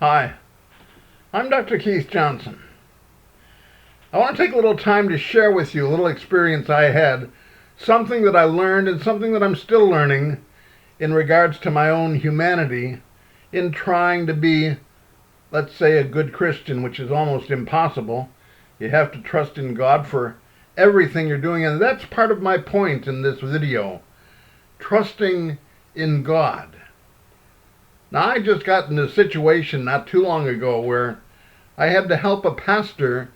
Hi, I'm Dr. Keith Johnson. I want to take a little time to share with you a little experience I had, something that I learned and something that I'm still learning in regards to my own humanity in trying to be, let's say, a good Christian, which is almost impossible. You have to trust in God for everything you're doing, and that's part of my point in this video, trusting in God. Now, I just got in a situation not too long ago where I had to help a pastor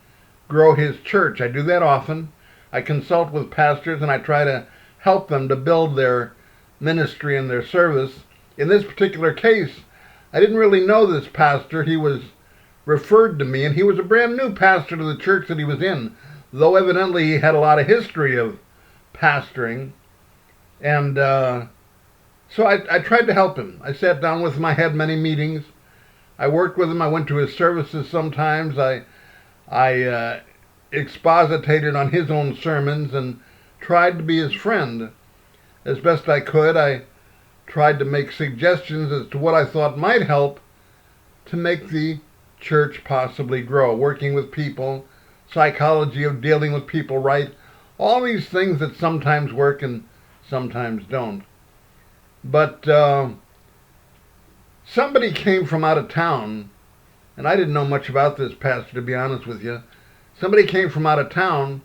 grow his church. I do that often. I consult with pastors and I try to help them to build their ministry and their service. In this particular case, I didn't really know this pastor. He was referred to me, and he was a brand new pastor to the church that he was in, though evidently he had a lot of history of pastoring. And so I tried to help him. I sat down with him. I had many meetings. I worked with him. I went to his services sometimes. I expositated on his own sermons and tried to be his friend as best I could. I tried to make suggestions as to what I thought might help to make the church possibly grow. Working with people, psychology of dealing with people right, all these things that sometimes work and sometimes don't. But somebody came from out of town, and I didn't know much about this pastor, to be honest with you. Somebody came from out of town,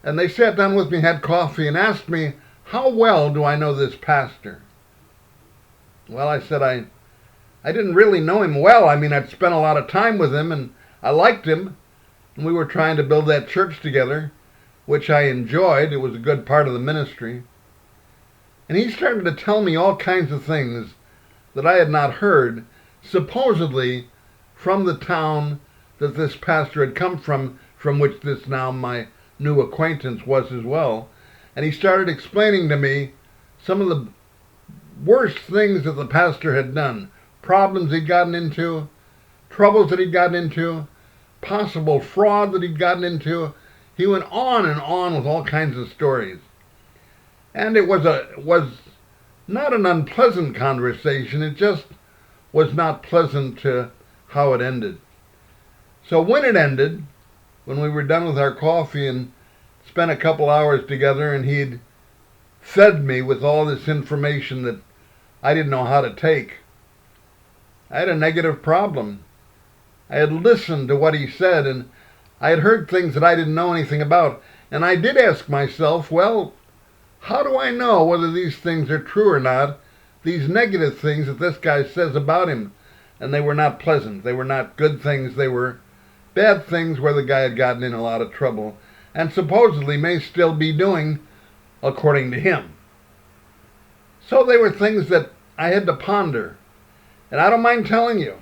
and they sat down with me, had coffee, and asked me, how well do I know this pastor? Well, I said I didn't really know him well. I mean, I'd spent a lot of time with him, and I liked him, and we were trying to build that church together, which I enjoyed. It was a good part of the ministry. And he started to tell me all kinds of things that I had not heard, supposedly from the town that this pastor had come from which this now my new acquaintance was as well. And he started explaining to me some of the worst things that the pastor had done, problems he'd gotten into, troubles that he'd gotten into, possible fraud that he'd gotten into. He went on and on with all kinds of stories. And it was not an unpleasant conversation. It just was not pleasant to how it ended. So when it ended, when we were done with our coffee and spent a couple hours together, and he'd fed me with all this information that I didn't know how to take, I had a negative problem. I had listened to what he said, and I had heard things that I didn't know anything about. And I did ask myself, well, how do I know whether these things are true or not? These negative things that this guy says about him. And they were not pleasant. They were not good things. They were bad things where the guy had gotten in a lot of trouble and supposedly may still be doing, according to him. So they were things that I had to ponder. And I don't mind telling you,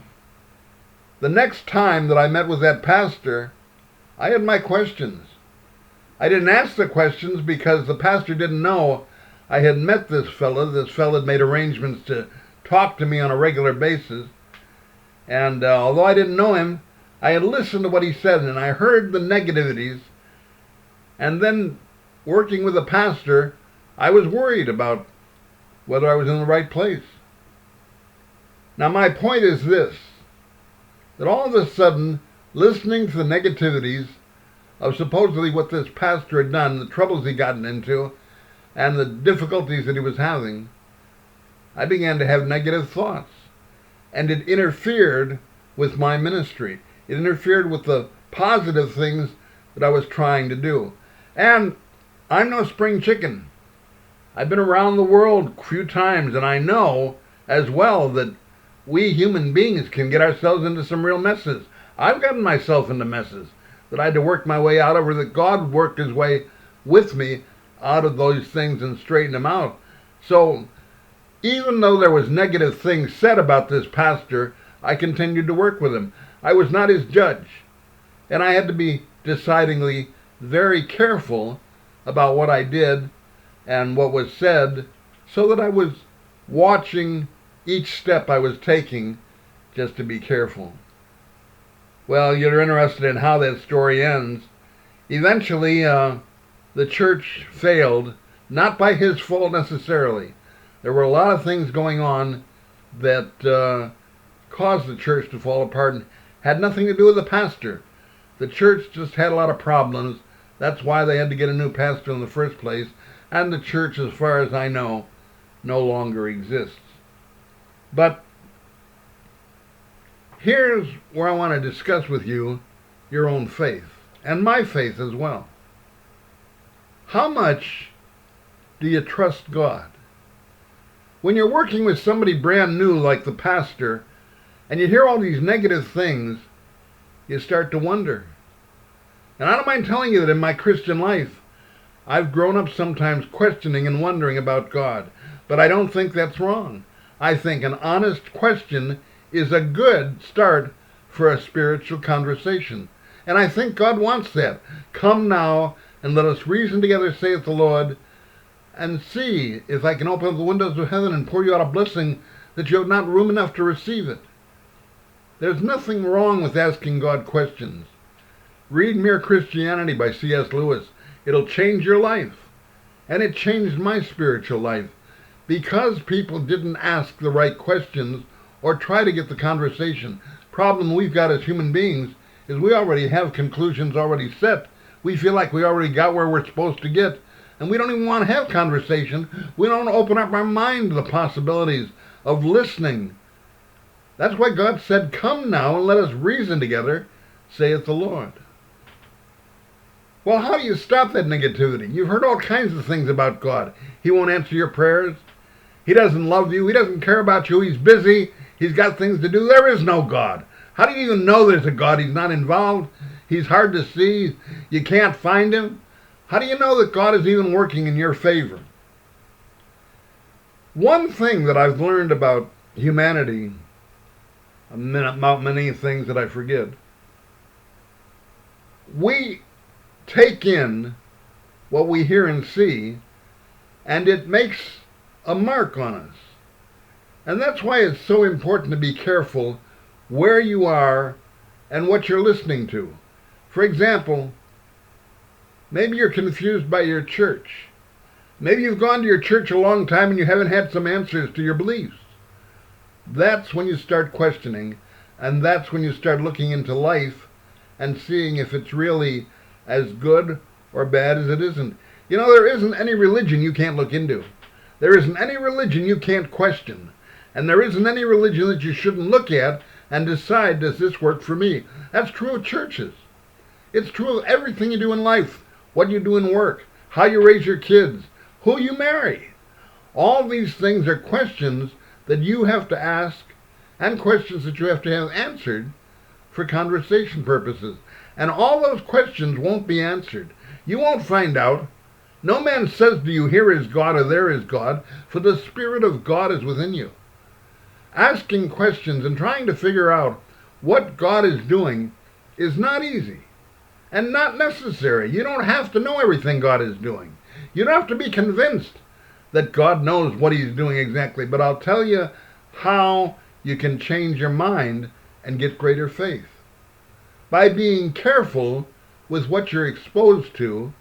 the next time that I met with that pastor, I had my questions. I didn't ask the questions because the pastor didn't know I had met this fellow. This fellow had made arrangements to talk to me on a regular basis. And although I didn't know him, I had listened to what he said, and I heard the negativities. And then, working with a pastor, I was worried about whether I was in the right place. Now, my point is this, that all of a sudden, listening to the negativities of supposedly what this pastor had done, the troubles he'd gotten into, and the difficulties that he was having, I began to have negative thoughts. And it interfered with my ministry. It interfered with the positive things that I was trying to do. And I'm no spring chicken. I've been around the world a few times, and I know as well that we human beings can get ourselves into some real messes. I've gotten myself into messes that I had to work my way out of, or that God worked his way with me out of those things and straighten them out. So even though there was negative things said about this pastor, I continued to work with him. I was not his judge, and I had to be decidedly very careful about what I did and what was said, so that I was watching each step I was taking just to be careful. Well, you're interested in how that story ends. Eventually, the church failed, not by his fault necessarily. There were a lot of things going on that caused the church to fall apart and had nothing to do with the pastor. The church just had a lot of problems. That's why they had to get a new pastor in the first place. And the church, as far as I know, no longer exists. But here's where I want to discuss with you your own faith, and my faith as well. How much do you trust God? When you're working with somebody brand new like the pastor, and you hear all these negative things, you start to wonder. And I don't mind telling you that in my Christian life, I've grown up sometimes questioning and wondering about God. But I don't think that's wrong. I think an honest question is a good start for a spiritual conversation. And I think God wants that. Come now and let us reason together, saith the Lord, and see if I can open up the windows of heaven and pour you out a blessing that you have not room enough to receive it. There's nothing wrong with asking God questions. Read Mere Christianity by C.S. Lewis. It'll change your life. And it changed my spiritual life. Because people didn't ask the right questions or try to get the conversation. Problem we've got as human beings is we already have conclusions already set. We feel like we already got where we're supposed to get. And we don't even want to have conversation. We don't open up our mind to the possibilities of listening. That's why God said, come now and let us reason together, saith the Lord. Well, how do you stop that negativity? You've heard all kinds of things about God. He won't answer your prayers. He doesn't love you. He doesn't care about you. He's busy. He's got things to do. There is no God. How do you even know there's a God? He's not involved. He's hard to see. You can't find him. How do you know that God is even working in your favor? One thing that I've learned about humanity, about many things that I forget, we take in what we hear and see, and it makes a mark on us. And that's why it's so important to be careful where you are and what you're listening to. For example, maybe you're confused by your church. Maybe you've gone to your church a long time and you haven't had some answers to your beliefs. That's when you start questioning, and that's when you start looking into life and seeing if it's really as good or bad as it isn't. You know, there isn't any religion you can't look into. There isn't any religion you can't question. And there isn't any religion that you shouldn't look at and decide, does this work for me? That's true of churches. It's true of everything you do in life. What you do in work, how you raise your kids, who you marry. All these things are questions that you have to ask and questions that you have to have answered for conversation purposes. And all those questions won't be answered. You won't find out. No man says to you, here is God or there is God, for the Spirit of God is within you. Asking questions and trying to figure out what God is doing is not easy and not necessary. You don't have to know everything God is doing. You don't have to be convinced that God knows what he's doing exactly. But I'll tell you how you can change your mind and get greater faith. By being careful with what you're exposed to.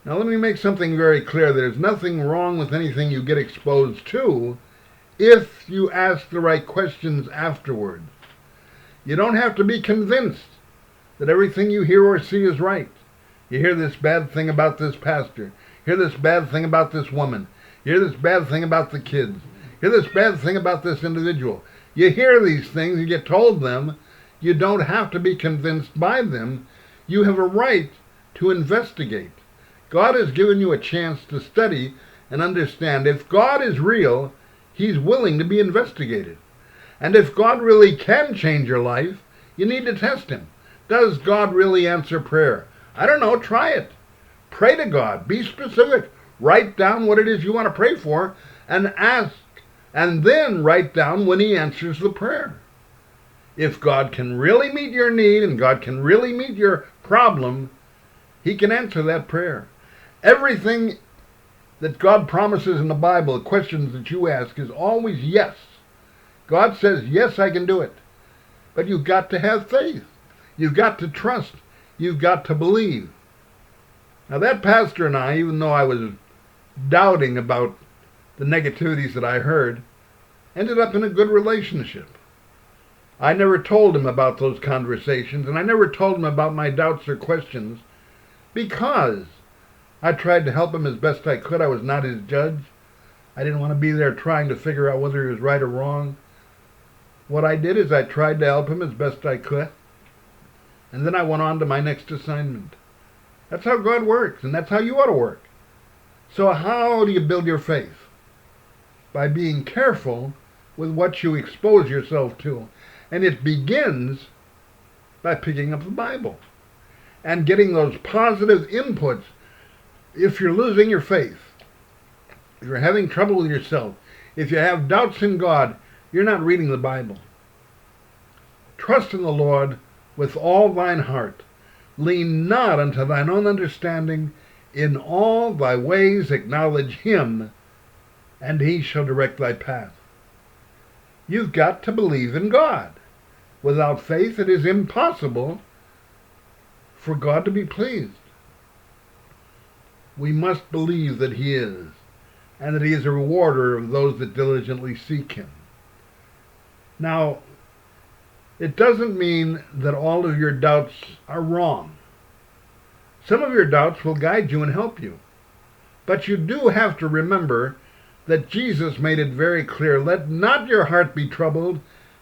Now let me make something very clear. There's nothing wrong with anything you get exposed to if you ask the right questions afterwards. You don't have to be convinced that everything you hear or see is right. You hear this bad thing about this pastor. Hear this bad thing about this woman. You hear this bad thing about the kids. Hear this bad thing about this individual. You hear these things and get told them. You don't have to be convinced by them. You have a right to investigate. God has given you a chance to study and understand. If God is real, he's willing to be investigated. And if God really can change your life, you need to test him. Does God really answer prayer? I don't know, try it. Pray to God. Be specific. Write down what it is you want to pray for and ask. And then write down when he answers the prayer. If God can really meet your need and God can really meet your problem, he can answer that prayer. Everything that God promises in the Bible, the questions that you ask, is always yes. God says, yes, I can do it. But you've got to have faith. You've got to trust. You've got to believe. Now that pastor and I, even though I was doubting about the negativities that I heard, ended up in a good relationship. I never told him about those conversations, and I never told him about my doubts or questions because I tried to help him as best I could. I was not his judge. I didn't want to be there trying to figure out whether he was right or wrong. What I did is I tried to help him as best I could, and then I went on to my next assignment. That's how God works, and that's how you ought to work. So how do you build your faith? By being careful with what you expose yourself to. And it begins by picking up the Bible and getting those positive inputs. If you're losing your faith, if you're having trouble with yourself, if you have doubts in God, you're not reading the Bible. Trust in the Lord with all thine heart. Lean not unto thine own understanding. In all thy ways acknowledge him, and he shall direct thy path. You've got to believe in God. Without faith, it is impossible for God to be pleased. We must believe that he is, and that he is a rewarder of those that diligently seek him. Now, it doesn't mean that all of your doubts are wrong. Some of your doubts will guide you and help you. But you do have to remember that Jesus made it very clear, let not your heart be troubled,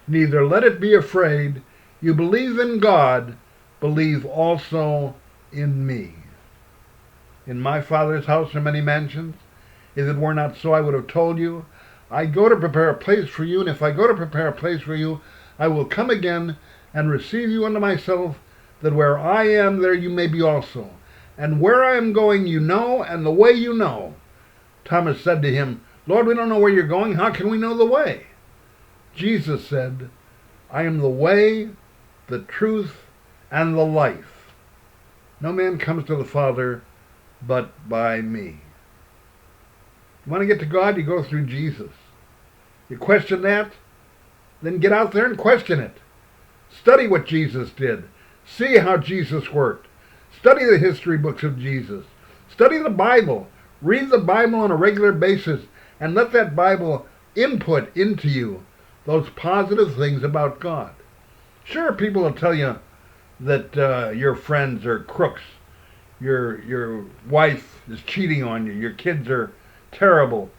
neither let it be afraid. You believe in God, believe also in me. In my Father's house are many mansions. If it were not so, I would have told you. I go to prepare a place for you, and if I go to prepare a place for you, I will come again and receive you unto myself, that where I am, there you may be also. And where I am going you know, and the way you know. Thomas said to him, Lord, we don't know where you're going. How can we know the way? Jesus said, I am the way, the truth, and the life. No man comes to the Father but by me. You want to get to God, you go through Jesus. You question that, then get out there and question it. Study what Jesus did. See how Jesus worked. Study the history books of Jesus. Study the Bible. Read the Bible on a regular basis and let that Bible input into you those positive things about God. Sure, people will tell you that your friends are crooks. Your wife is cheating on you. Your kids are terrible.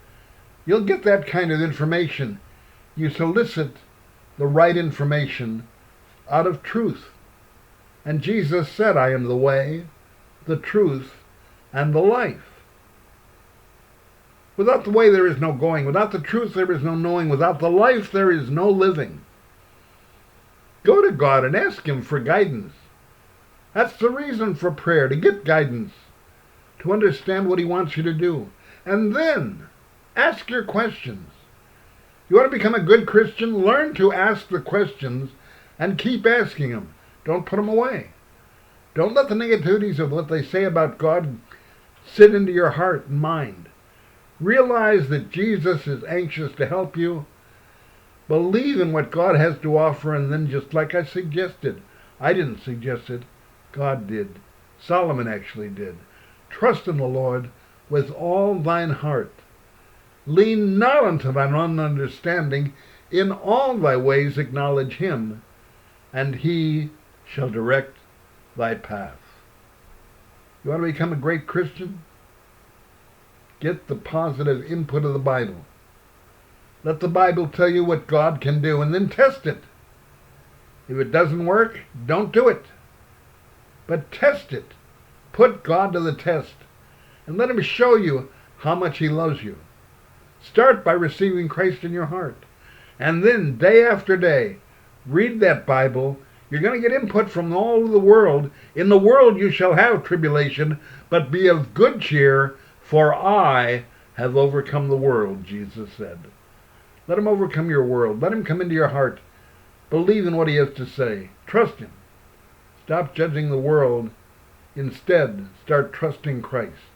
You'll get that kind of information. You solicit the right information out of truth. And Jesus said, I am the way, the truth, and the life. Without the way there is no going. Without the truth there is no knowing. Without the life there is no living. Go to God and ask him for guidance. That's the reason for prayer, to get guidance, to understand what he wants you to do. And then ask your questions. You want to become a good Christian? Learn to ask the questions and keep asking them. Don't put them away. Don't let the negativities of what they say about God sit into your heart and mind. Realize that Jesus is anxious to help you. Believe in what God has to offer, and then just like I suggested, I didn't suggest it, God did. Solomon actually did. Trust in the Lord with all thine heart. Lean not unto thine own understanding. In all thy ways acknowledge him, and he shall direct thy path. You want to become a great Christian? Get the positive input of the Bible. Let the Bible tell you what God can do, and then test it. If it doesn't work, don't do it. But test it. Put God to the test, and let him show you how much he loves you. Start by receiving Christ in your heart. And then, day after day, read that Bible. You're going to get input from all over the world. In the world you shall have tribulation, but be of good cheer, for I have overcome the world, Jesus said. Let him overcome your world. Let him come into your heart. Believe in what he has to say. Trust him. Stop judging the world. Instead, start trusting Christ.